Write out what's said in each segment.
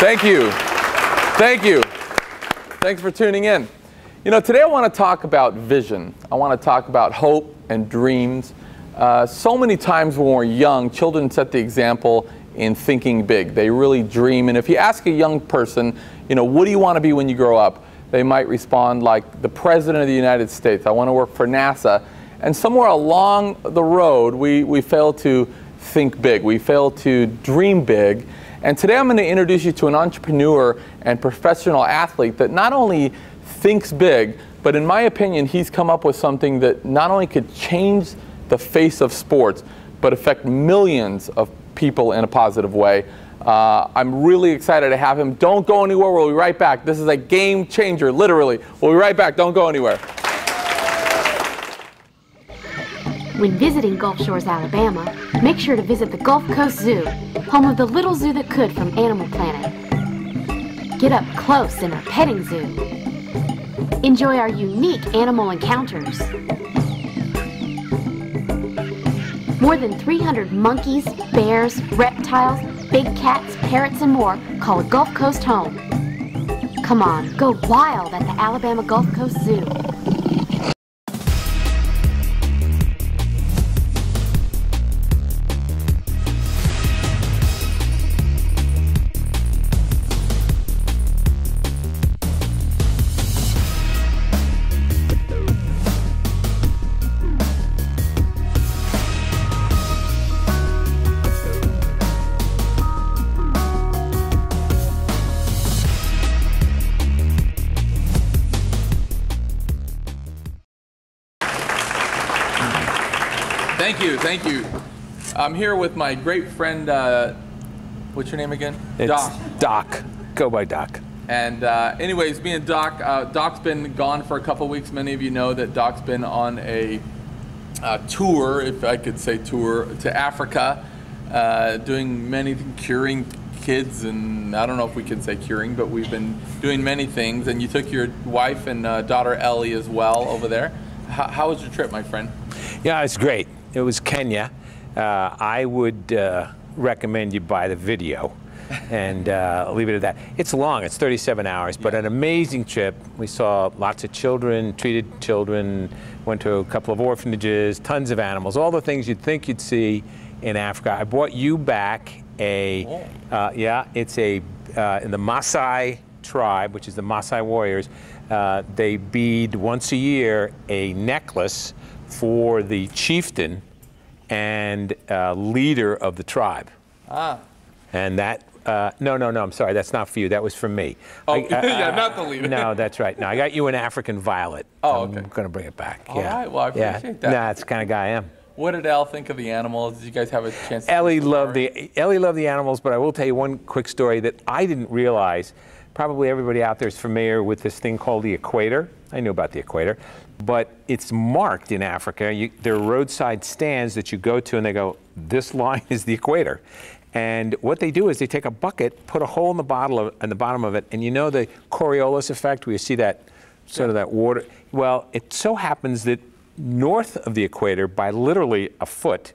Thank you. Thank you. Thanks for tuning in. You know, today I want to talk about vision. I want to talk about hope and dreams. So many times when we're young, children set the example in thinking big. They really dream. And if you ask a young person, you know, what do you want to be when you grow up? They might respond like the President of the United States. I want to work for NASA. And somewhere along the road, we fail to think big. We fail to dream big. And today I'm going to introduce you to an entrepreneur and professional athlete that not only thinks big, but in my opinion, he's come up with something that not only could change the face of sports, but affect millions of people in a positive way. I'm really excited to have him. Don't go anywhere. We'll be right back. This is a game changer, literally. We'll be right back. Don't go anywhere. When visiting Gulf Shores, Alabama, make sure to visit the Gulf Coast Zoo, home of the little zoo that could from Animal Planet. Get up close in our petting zoo. Enjoy our unique animal encounters. More than 300 monkeys, bears, reptiles, big cats, parrots, and more call a Gulf Coast home. Come on, go wild at the Alabama Gulf Coast Zoo. Thank you. I'm here with my great friend, what's your name again? It's Doc. Doc. Go by Doc. And anyways, me and Doc, Doc's been gone for a couple weeks. Many of you know that Doc's been on a tour, if I could say tour, to Africa, doing many things, curing kids, and I don't know if we can say curing, but we've been doing many things. And you took your wife and daughter Ellie as well over there. How was your trip, my friend? Yeah, it's great. It was Kenya. I would recommend you buy the video and leave it at that. It's long, it's 37 hours, but an amazing trip. We saw lots of children, treated children, went to a couple of orphanages, tons of animals, all the things you'd think you'd see in Africa. I brought you back in the Maasai tribe, which is the Maasai warriors. They bead once a year a necklace for the chieftain and leader of the tribe. Ah. And that, no, I'm sorry, that's not for you, that was for me. Oh, yeah, not the leader. No, that's right. No, I got you an African violet. Oh, okay. I'm going to bring it back. All right, well, I appreciate that. Nah, that's the kind of guy I am. What did Elle think of the animals? Did you guys have a chance to Ellie loved the animals, but I will tell you one quick story that I didn't realize. Probably everybody out there is familiar with this thing called the equator. I knew about the equator, but it's marked in Africa. There are roadside stands that you go to and they go, this line is the equator. And what they do is they take a bucket, put a hole in the bottom of it, and you know the Coriolis effect where you see that sort of that water? Well, it so happens that north of the equator, by literally a foot,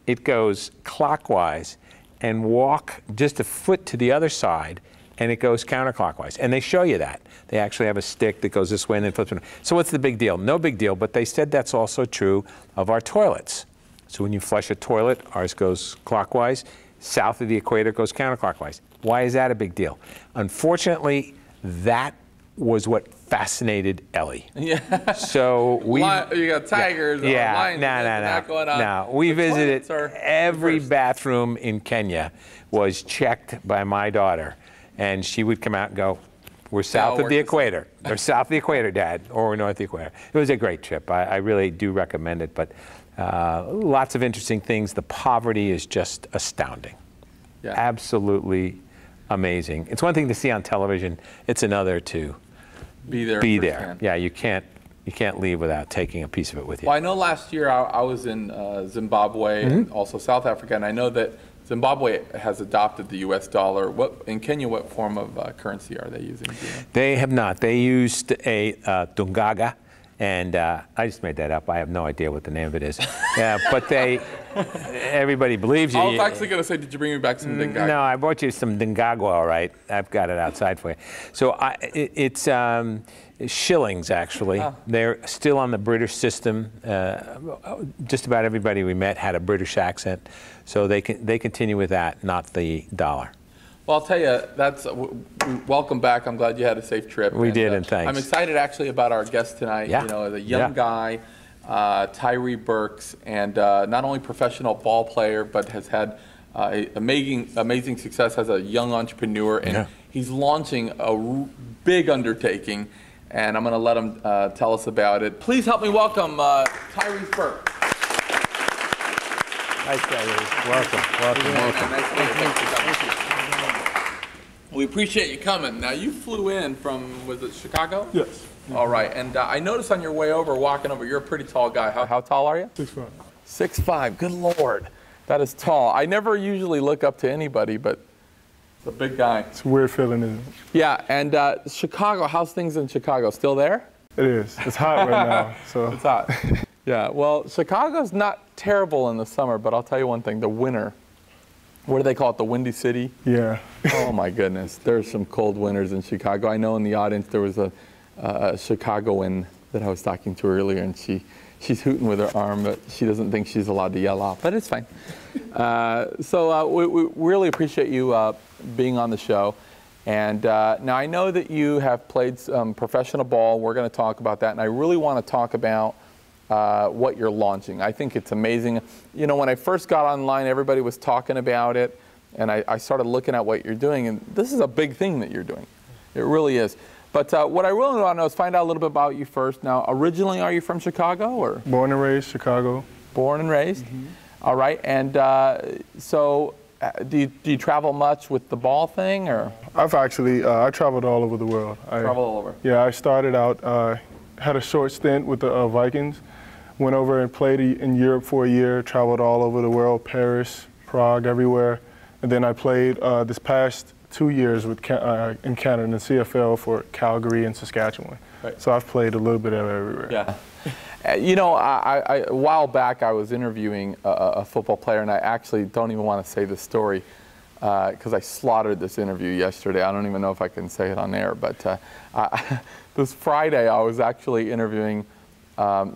it goes clockwise and walk just a foot to the other side, and it goes counterclockwise. And they show you that. They actually have a stick that goes this way and then flips around. So what's the big deal? No big deal, but they said that's also true of our toilets. So when you flush a toilet, ours goes clockwise. South of the equator goes counterclockwise. Why is that a big deal? Unfortunately, that was what fascinated Ellie. Yeah. So we you got tigers, lions, no. We visited every bathroom in Kenya was checked by my daughter, and she would come out and go, "We're south of the equator. We're south of the equator, Dad, or we're north of the equator." It was a great trip. I really do recommend it, but lots of interesting things. The poverty is just astounding. Yeah. Absolutely amazing. It's one thing to see on television. It's another to be there. Yeah, you can't leave without taking a piece of it with you. Well, I know last year I was in Zimbabwe and also South Africa, and I know that Zimbabwe has adopted the U.S. dollar. In Kenya, what form of currency are they using? They have not. They used a Dungaga, And I just made that up. I have no idea what the name of it is. Yeah, but everybody believes you. I was actually going to say, did you bring me back some Dingagua? No, I brought you some Dingagua, all right. I've got it outside for you. So it's shillings, actually. Oh. They're still on the British system. Just about everybody we met had a British accent. So they continue with that, not the dollar. Well, I'll tell you, welcome back. I'm glad you had a safe trip. We did, and thanks. I'm excited actually about our guest tonight. Yeah. You know, the young guy, Tyrre Burks, and not only professional ball player, but has had amazing success as a young entrepreneur, and he's launching a big undertaking, and I'm going to let him tell us about it. Please help me welcome Tyrre Burks. Nice, Tyrre. Welcome. Nice to meet you. We appreciate you coming. Now, you flew in from, was it Chicago? Yes. All right, and I noticed on your way over, walking over, you're a pretty tall guy. How tall are you? 6'5". 6'5", good Lord. That is tall. I never usually look up to anybody, but it's a big guy. It's a weird feeling, isn't it? Yeah, and Chicago, how's things in Chicago? Still there? It is. It's hot right now. So. It's hot. Yeah, well, Chicago's not terrible in the summer, but I'll tell you one thing, the winter. What do they call it, the Windy City? Yeah. Oh my goodness, there's some cold winters in Chicago. I know in the audience there was a Chicagoan that I was talking to earlier, and she's hooting with her arm, but she doesn't think she's allowed to yell out, but it's fine. So we really appreciate you being on the show. And now I know that you have played some professional ball. We're going to talk about that, and I really want to talk about what you're launching. I think it's amazing. You know, when I first got online, everybody was talking about it, and I started looking at what you're doing, and this is a big thing that you're doing. It really is. But what I really want to know is find out a little bit about you first. Now, originally, are you from Chicago, or? Born and raised Chicago. Born and raised? Mm-hmm. All right. And so do you travel much with the ball thing, or? I've actually, I traveled all over the world. Travel all over? Yeah, I started out, had a short stint with the Vikings. Went over and played in Europe for a year, traveled all over the world, Paris, Prague, everywhere. And then I played this past 2 years in Canada in the CFL for Calgary and Saskatchewan. Right. So I've played a little bit of everywhere. Yeah. You know, a while back I was interviewing a football player, and I actually don't even want to say the story because I slaughtered this interview yesterday. I don't even know if I can say it on air, but this Friday I was actually interviewing.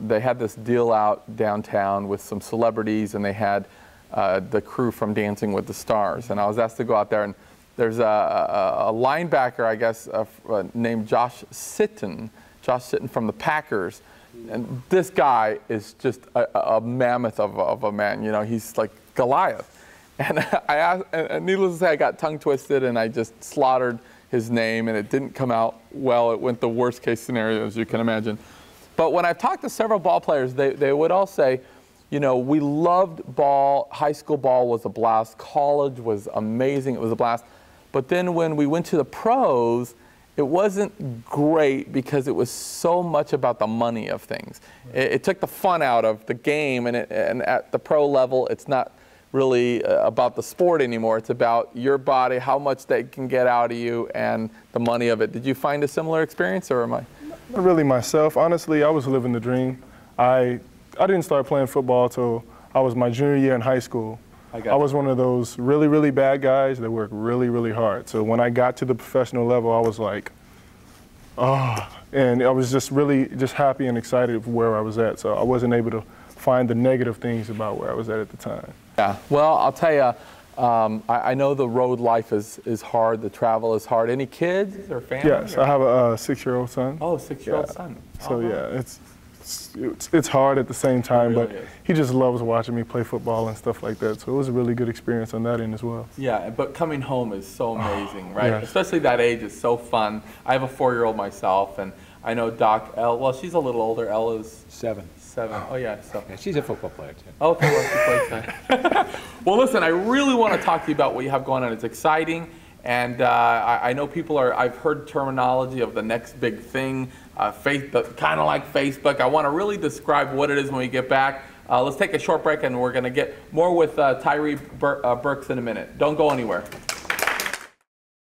They had this deal out downtown with some celebrities, and they had the crew from Dancing with the Stars. And I was asked to go out there, and there's a linebacker, I guess, named Josh Sitton from the Packers. And this guy is just a mammoth of a man. You know, he's like Goliath. And I asked, and needless to say, I got tongue twisted, and I just slaughtered his name, and it didn't come out well. It went the worst case scenario, as you can imagine. But when I've talked to several ball players, they would all say, you know, we loved ball. High school ball was a blast. College was amazing. It was a blast. But then when we went to the pros, it wasn't great because it was so much about the money of things. It took the fun out of the game, and at the pro level, it's not really about the sport anymore. It's about your body, how much they can get out of you, and the money of it. Did you find a similar experience, or am I? Not really myself. Honestly, I was living the dream. I didn't start playing football until I was my junior year in high school. I was one of those really, really bad guys that worked really, really hard. So when I got to the professional level, I was like, oh, and I was just really just happy and excited of where I was at. So I wasn't able to find the negative things about where I was at the time. Yeah, well, I'll tell you, I know the road life is hard, the travel is hard. Any kids or family? Yes, I have a 6-year-old son. Oh, a 6-year-old son. So yeah, it's hard at the same time, really but is. He just loves watching me play football and stuff like that. So it was a really good experience on that end as well. Yeah, but coming home is so amazing, right? Yes. Especially that age is so fun. I have a 4-year-old myself, and I know Doc Elle, well, she's a little older. Elle is 7. 7. Oh, yeah. So. Yeah, she's a football player, too. Oh, okay, well, she plays then. Well, listen, I really want to talk to you about what you have going on. It's exciting. And I know people I've heard terminology of the next big thing, kind of like Facebook. I want to really describe what it is when we get back. Let's take a short break, and we're going to get more with Tyrre Burks in a minute. Don't go anywhere.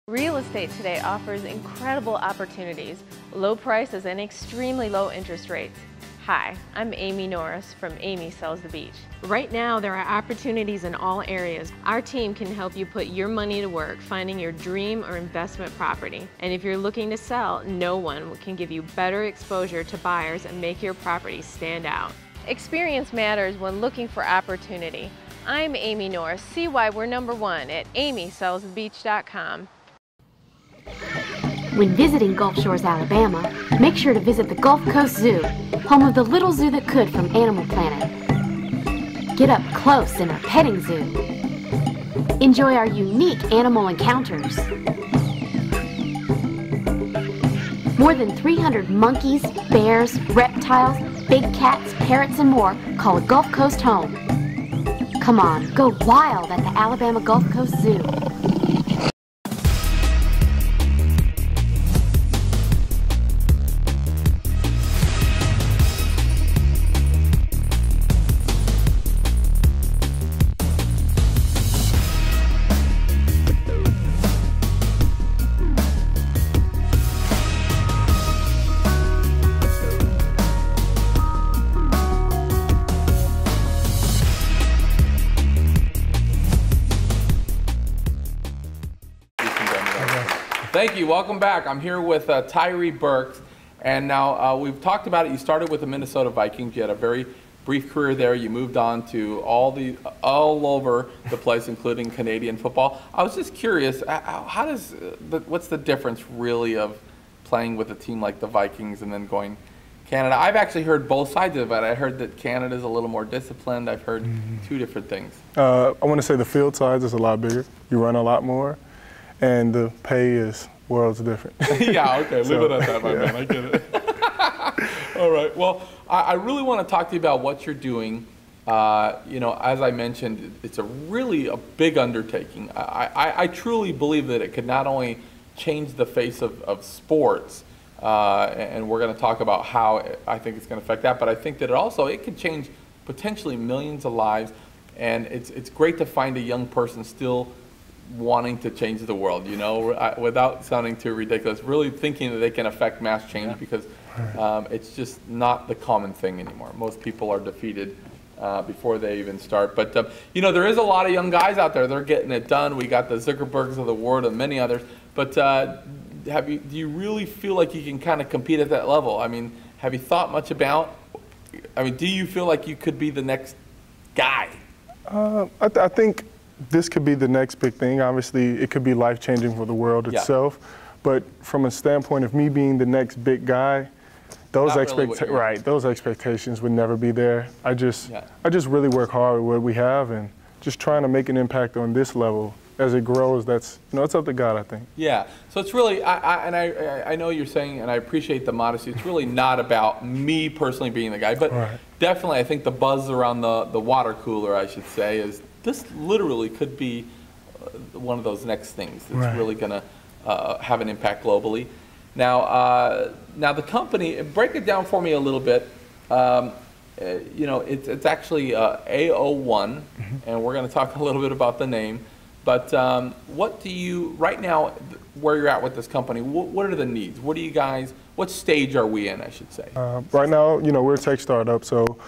Real estate today offers incredible opportunities, low prices, and extremely low interest rates. Hi, I'm Amy Norris from Amy Sells the Beach. Right now, there are opportunities in all areas. Our team can help you put your money to work finding your dream or investment property. And if you're looking to sell, no one can give you better exposure to buyers and make your property stand out. Experience matters when looking for opportunity. I'm Amy Norris. See why we're #1 at amysellsthebeach.com. When visiting Gulf Shores, Alabama, make sure to visit the Gulf Coast Zoo, home of the little zoo that could from Animal Planet. Get up close in our petting zoo. Enjoy our unique animal encounters. More than 300 monkeys, bears, reptiles, big cats, parrots, and more call a Gulf Coast home. Come on, go wild at the Alabama Gulf Coast Zoo. Thank you. Welcome back. I'm here with Tyrre Burks, and now we've talked about it. You started with the Minnesota Vikings. You had a very brief career there. You moved on to all over the place, including Canadian football. I was just curious, what's the difference really of playing with a team like the Vikings and then going Canada? I've actually heard both sides of it. I heard that Canada's a little more disciplined. I've heard two different things. I want to say the field size is a lot bigger. You run a lot more. And the pay is worlds different. Yeah, okay, leave it at that, my man, I get it. All right, well, I really want to talk to you about what you're doing. You know, as I mentioned, it's really a big undertaking. I truly believe that it could not only change the face of sports, and we're going to talk about how I think it's going to affect that, but I think that it could change potentially millions of lives, and it's great to find a young person still wanting to change the world, you know, without sounding too ridiculous, really thinking that they can affect mass change, because it's just not the common thing anymore. Most people are defeated before they even start. But, you know, there is a lot of young guys out there. They're getting it done. We got the Zuckerbergs of the world and many others. But do you really feel like you can kind of compete at that level? I mean, have you thought much about, do you feel like you could be the next guy? I think this could be the next big thing. Obviously, it could be life-changing for the world itself. But from a standpoint of me being the next big guy, those expectations would never be there. I just really work hard with what we have and just trying to make an impact on this level. As it grows, it's up to God, I think. Yeah. So it's really, I know you're saying, and I appreciate the modesty, it's really not about me personally being the guy, but definitely I think the buzz around the water cooler, I should say, is this literally could be one of those next things that's really going to have an impact globally. Now, the company, break it down for me a little bit. You know, it's actually AO1, and we're going to talk a little bit about the name. But what do you, right now, where you're at with this company, what are the needs? What do you guys, what stage are we in, I should say? Right now, you know, we're a tech startup, so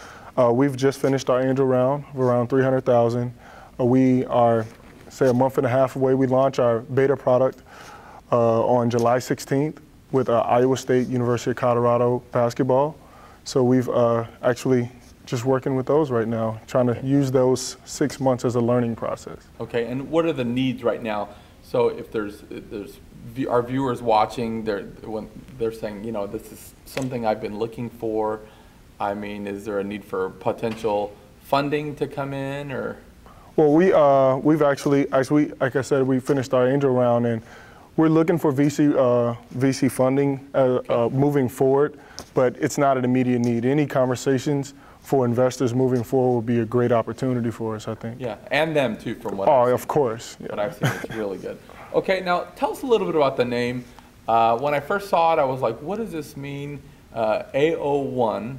we've just finished our angel round of around $300,000. We are, say, a month and a half away. We launch our beta product on July 16th with Iowa State, University of Colorado basketball. So we've actually just working with those right now, trying to use those 6 months as a learning process. Okay, and what are the needs right now? So if there's our viewers watching, when they're saying, you know, this is something I've been looking for. I mean, is there a need for potential funding to come in, or? Well, we've actually, like I said, we finished our angel round, and we're looking for VC funding moving forward, but it's not an immediate need. Any conversations for investors moving forward would be a great opportunity for us, I think. Yeah, and them too, from what I've seen. Of course. But I've seen it's really good. Okay, now tell us a little bit about the name. When I first saw it, I was like, what does this mean? AO1.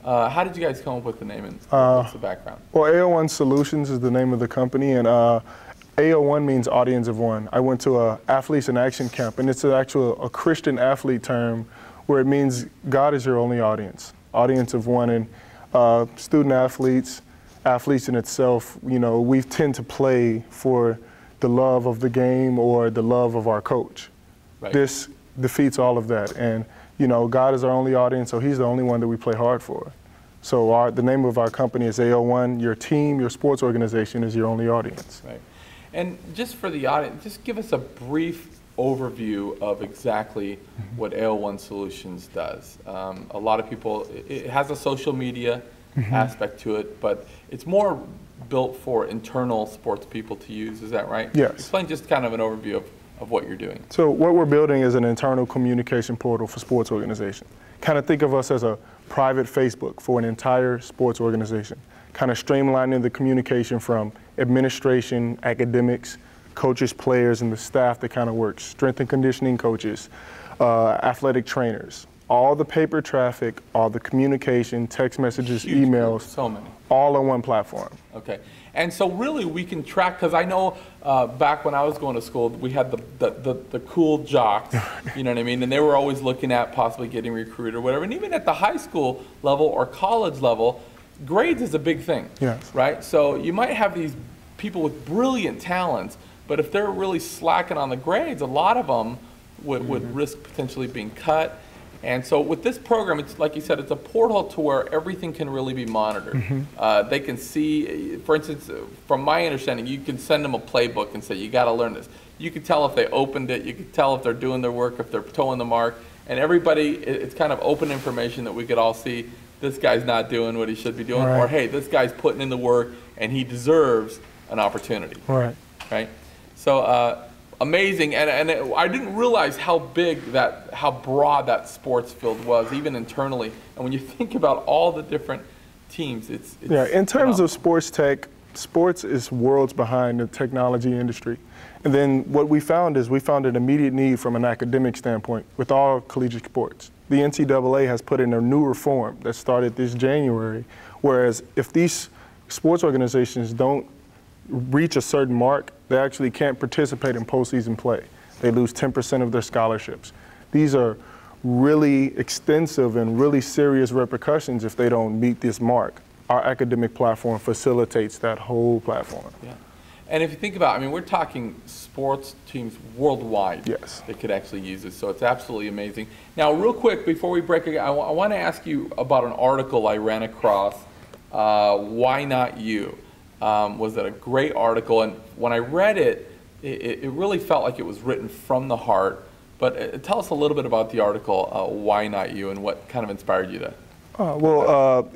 How did you guys come up with the name, and what's the background? Well, AO1 Solutions is the name of the company, and AO1 means audience of one. I went to a Athletes in Action camp, and it's a Christian athlete term where it means God is your only audience. audience of one, and student athletes in itself, you know, we tend to play for the love of the game or the love of our coach. Right. This defeats all of that. And, you know, God is our only audience, so he's the only one that we play hard for. So the name of our company is AO1. Your team, your sports organization is your only audience. Right. And just for the audience, just give us a brief overview of exactly what AO1 Solutions does. A lot of people, it has a social media aspect to it, but it's more built for internal sports people to use. Is that right? Yes. Explain just kind of an overview of what you're doing. So what we're building is an internal communication portal for sports organizations. Kind of think of us as a private Facebook for an entire sports organization. Kind of streamlining the communication from administration, academics, coaches, players, and the staff that kind of works, strength and conditioning coaches, athletic trainers. All the paper traffic, all the communication, text messages, Huge emails, group, so many. All on one platform. Okay. And so really we can track, because I know back when I was going to school, we had the cool jocks, you know what I mean? And they were always looking at possibly getting recruited or whatever. And even at the high school level or college level, grades is a big thing, yes. Right? So you might have these people with brilliant talents, but if they're really slacking on the grades, a lot of them would risk potentially being cut. And so with this program, it's like you said, it's a portal to where everything can really be monitored. They can see, for instance, from my understanding, you can send them a playbook and say, you got to learn this. You can tell if they opened it, you can tell if they're doing their work, if they're toeing the mark. And everybody, it's kind of open information that we could all see, this guy's not doing what he should be doing, right. Or hey, this guy's putting in the work and he deserves an opportunity. Right. Right? So, amazing, and I didn't realize how broad that sports field was, even internally. And when you think about all the different teams, it's yeah. In terms of sports tech, sports is worlds behind the technology industry. And then what we found is an immediate need from an academic standpoint with all collegiate sports. The NCAA has put in a new reform that started this January, whereas if these sports organizations don't reach a certain mark, they actually can't participate in postseason play. They lose 10% of their scholarships. These are really extensive and really serious repercussions if they don't meet this mark. Our academic platform facilitates that whole platform. Yeah. And if you think about it, I mean, we're talking sports teams worldwide yes. that could actually use this, so it's absolutely amazing. Now, real quick, before we break, I want to ask you about an article I ran across, Why Not You? Was that a great article? And when I read it, it really felt like it was written from the heart. But tell us a little bit about the article, Why Not You, and what kind of inspired you to?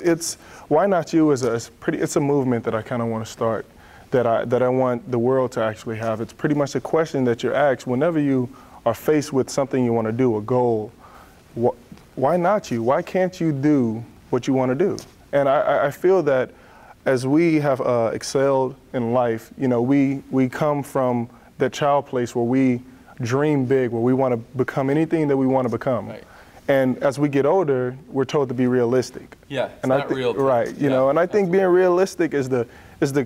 It's Why Not You is it's a movement that I kind of want to start, that I want the world to actually have. It's pretty much a question that you're asked whenever you are faced with something you want to do, a goal. Why not you? Why can't you do what you want to do? And I feel that as we have excelled in life, you know, we come from that child place where we dream big, where we want to become anything that we want to become. Right. And as we get older, we're told to be realistic. Yeah, it's and not real. Right, you know, and I think being realistic is the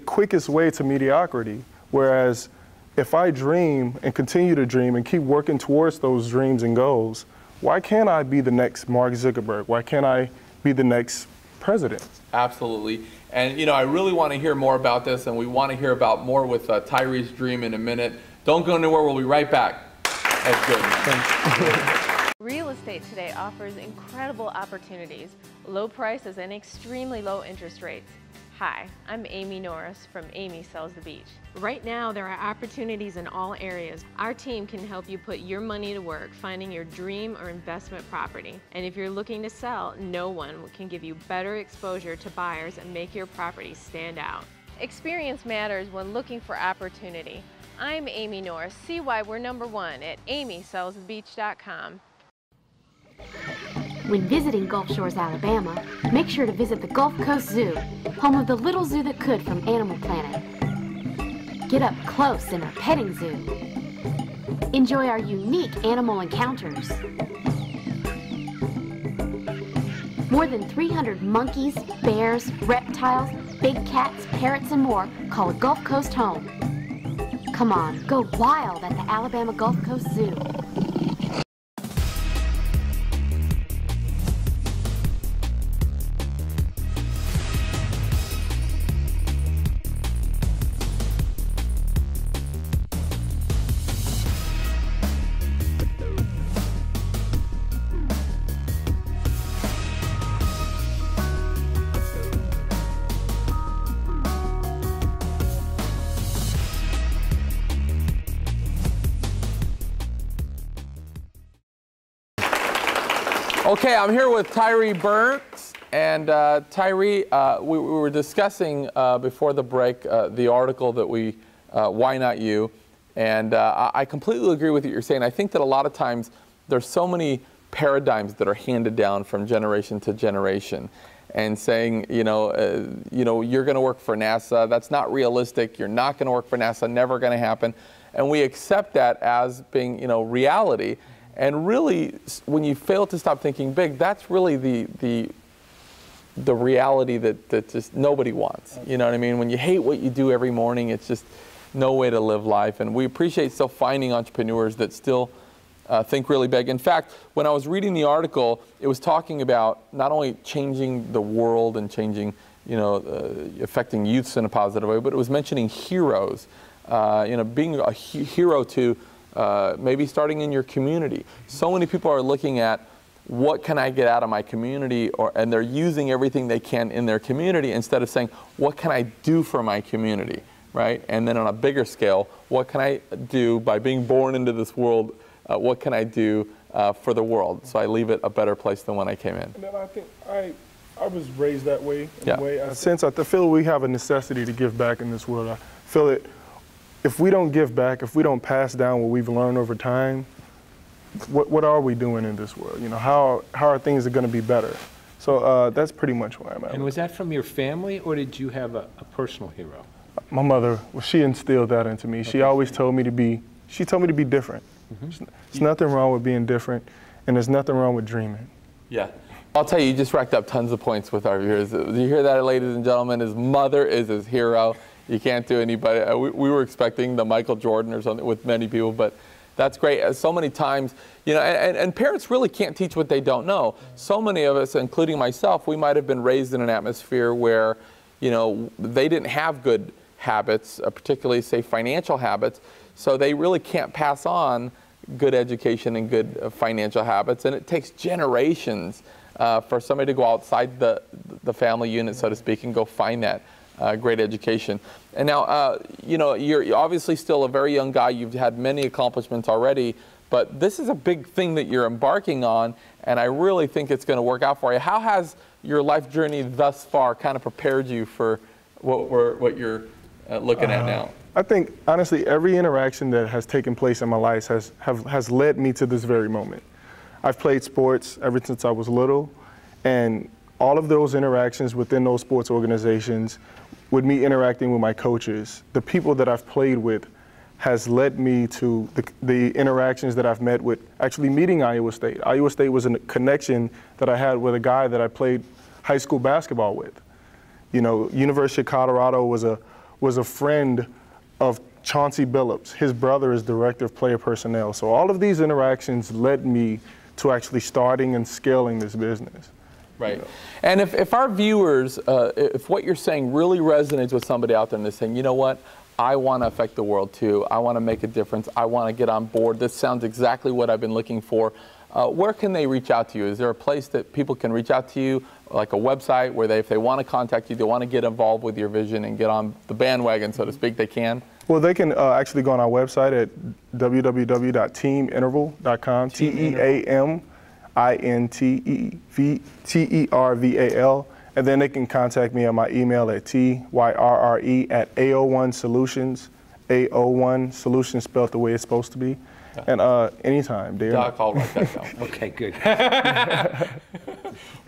quickest way to mediocrity. Whereas if I dream and continue to dream and keep working towards those dreams and goals, why can't I be the next Mark Zuckerberg? Why can't I be the next president? Absolutely. And, you know, I really want to hear more about this, and we want to hear about more with Tyrre's dream in a minute. Don't go anywhere. We'll be right back. That's good. Thanks. Real estate today offers incredible opportunities, low prices, and extremely low interest rates. Hi, I'm Amy Norris from Amy Sells the Beach. Right now, there are opportunities in all areas. Our team can help you put your money to work finding your dream or investment property. And if you're looking to sell, no one can give you better exposure to buyers and make your property stand out. Experience matters when looking for opportunity. I'm Amy Norris. See why we're #1 at amysellsthebeach.com. When visiting Gulf Shores, Alabama, make sure to visit the Gulf Coast Zoo, home of the little zoo that could from Animal Planet. Get up close in our petting zoo. Enjoy our unique animal encounters. More than 300 monkeys, bears, reptiles, big cats, parrots, and more call Gulf Coast home. Come on, go wild at the Alabama Gulf Coast Zoo. Okay, I'm here with Tyrre Burks. And Tyrre, we were discussing before the break the article that Why Not You? And I completely agree with what you're saying. I think that a lot of times there's so many paradigms that are handed down from generation to generation, and saying, you're going to work for NASA. That's not realistic. You're not going to work for NASA. Never going to happen. And we accept that as being, reality. And really, when you fail to stop thinking big, that's really the reality that just nobody wants. You know what I mean? When you hate what you do every morning, it's just no way to live life. And we appreciate still finding entrepreneurs that still think really big. In fact, when I was reading the article, it was talking about not only changing the world and changing, affecting youths in a positive way, but it was mentioning heroes. Being a hero to maybe starting in your community. So many people are looking at what can I get out of my community, and they're using everything they can in their community instead of saying, what can I do for my community, right? And then on a bigger scale, what can I do by being born into this world? What can I do for the world? So I leave it a better place than when I came in. And then I think I was raised that way in a way. I feel we have a necessity to give back in this world. I feel it. If we don't give back, if we don't pass down what we've learned over time, what are we doing in this world? How are things going to be better? So that's pretty much where I'm at. And was that from your family, or did you have a personal hero? My mother, she instilled that into me. She always told me to be different. Mm-hmm. There's nothing wrong with being different, and there's nothing wrong with dreaming. Yeah. I'll tell you, you just racked up tons of points with our viewers. You hear that, ladies and gentlemen? His mother is his hero. You can't do anybody. We were expecting the Michael Jordan or something with many people, but that's great. So many times, and parents really can't teach what they don't know. So many of us, including myself, we might have been raised in an atmosphere where, they didn't have good habits, particularly, say, financial habits, so they really can't pass on good education and good financial habits, and it takes generations for somebody to go outside the family unit, so to speak, and go find that great education. And now, you're obviously still a very young guy. You've had many accomplishments already, but this is a big thing that you're embarking on, and I really think it's going to work out for you. How has your life journey thus far kind of prepared you for what you're looking at now? I think, honestly, every interaction that has taken place in my life has led me to this very moment. I've played sports ever since I was little, and all of those interactions within those sports organizations, with me interacting with my coaches, the people that I've played with, has led me to the interactions that I've met with actually meeting Iowa State. Iowa State was a connection that I had with a guy that I played high school basketball with. University of Colorado was a friend of Chauncey Billups. His brother is director of player personnel. So all of these interactions led me to actually starting and scaling this business. Right. And if our viewers, if what you're saying really resonates with somebody out there and they're saying, you know what, I want to affect the world too. I want to make a difference. I want to get on board. This sounds exactly what I've been looking for. Where can they reach out to you? Is there a place that people can reach out to you, like a website where if they want to contact you, they want to get involved with your vision and get on the bandwagon, so to speak, they can? Well, they can actually go on our website at www.teaminterval.com, TEAMINTERVAL, and then they can contact me on my email at TYRRE@AO1Solutions, AO1 Solutions spelled the way it's supposed to be. And anytime, Darren. Doc, I'll write that down. Okay, good.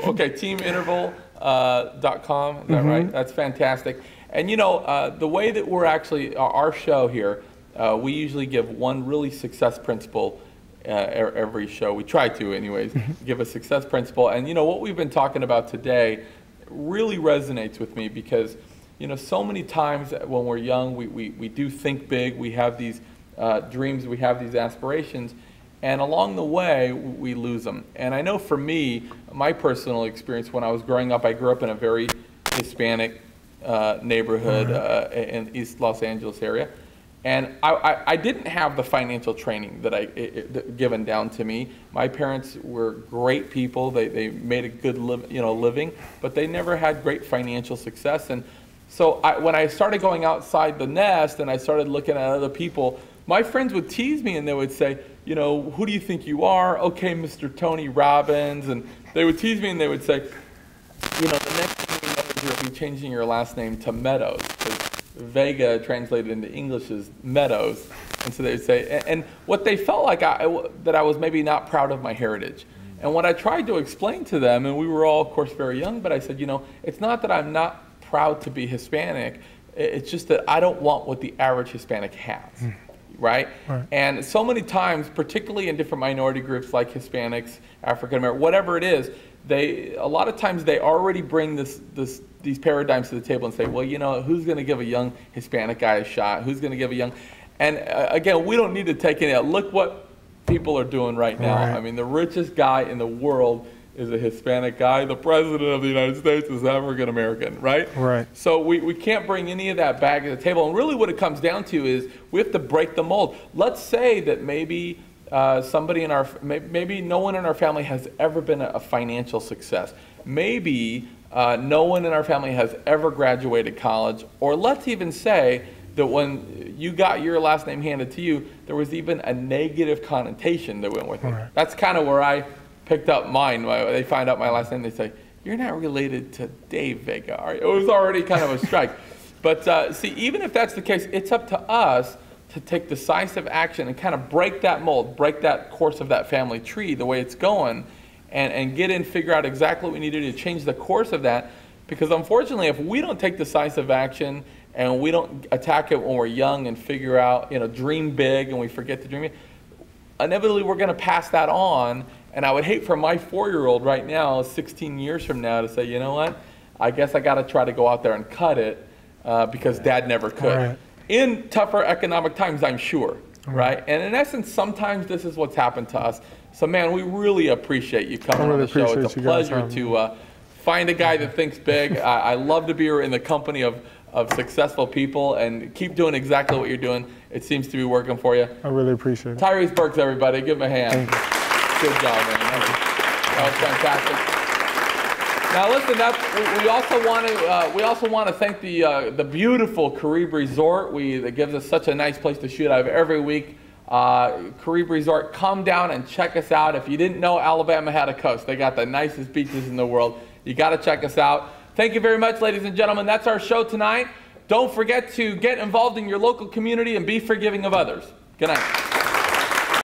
Okay, teaminterval.com, is that right? That's fantastic. And the way that we're actually, our show here, we usually give one really success principle every show. We try to anyways, give a success principle. And what we've been talking about today really resonates with me because, so many times when we're young, we do think big, we have these dreams, we have these aspirations, and along the way, we lose them. And I know for me, my personal experience when I was growing up, I grew up in a very Hispanic neighborhood in East Los Angeles area. And I didn't have the financial training that given down to me. My parents were great people. They made a good living, but they never had great financial success. And so when I started going outside the nest and I started looking at other people my friends would tease me and they would say, you know, who do you think you are? Okay, Mr. Tony Robbins. And they would tease me and they would say, you know, the next thing you know is you'll be changing your last name to Meadows, because Vega translated into English is Meadows. And so they would say, and what they felt like that I was maybe not proud of my heritage. And what I tried to explain to them, and we were all, of course, very young, but I said, you know, it's not that I'm not proud to be Hispanic. It's just that I don't want what the average Hispanic has, right? And so many times, particularly in different minority groups like Hispanics, African American, whatever it is, a lot of times they already bring these paradigms to the table and say, well, you know, who's going to give a young Hispanic guy a shot? Who's going to give a young, and again, we don't need to take any, look what people are doing right now. I mean, the richest guy in the world is a Hispanic guy. The president of the United States is African American, right? So we can't bring any of that back to the table. And really what it comes down to is we have to break the mold. Let's say that maybe somebody in maybe no one in our family has ever been a financial success. Maybe no one in our family has ever graduated college. Or let's even say that when you got your last name handed to you, there was even a negative connotation that went with it. That's kind of where I picked up mine. When they find out my last name, they say, you're not related to Dave Vega, are you? It was already kind of a strike. But see, even if that's the case, it's up to us to take decisive action and kind of break that mold, break that course of that family tree, the way it's going, and get in, figure out exactly what we need to do to change the course of that. Because unfortunately, if we don't take decisive action and we don't attack it when we're young and figure out, you know, dream big and we forget to dream big, inevitably we're going to pass that on. And I would hate for my 4-year-old right now, 16 years from now, to say, you know what, I guess I got to try to go out there and cut it because Dad never could. In tougher economic times, I'm sure, right? And in essence, sometimes this is what's happened to us. So, man, we really appreciate you coming on the show. It's a pleasure to find a guy that thinks big. I love to be in the company of successful people, and keep doing exactly what you're doing. It seems to be working for you. I really appreciate it. Tyrre Burks, everybody. Give him a hand. Good job, man. That was fantastic. Now, listen, we also want to thank the beautiful Caribe Resort. That gives us such a nice place to shoot out of every week. Caribe Resort, come down and check us out. If you didn't know Alabama had a coast, they got the nicest beaches in the world. You got to check us out. Thank you very much, ladies and gentlemen. That's our show tonight. Don't forget to get involved in your local community and be forgiving of others. Good night.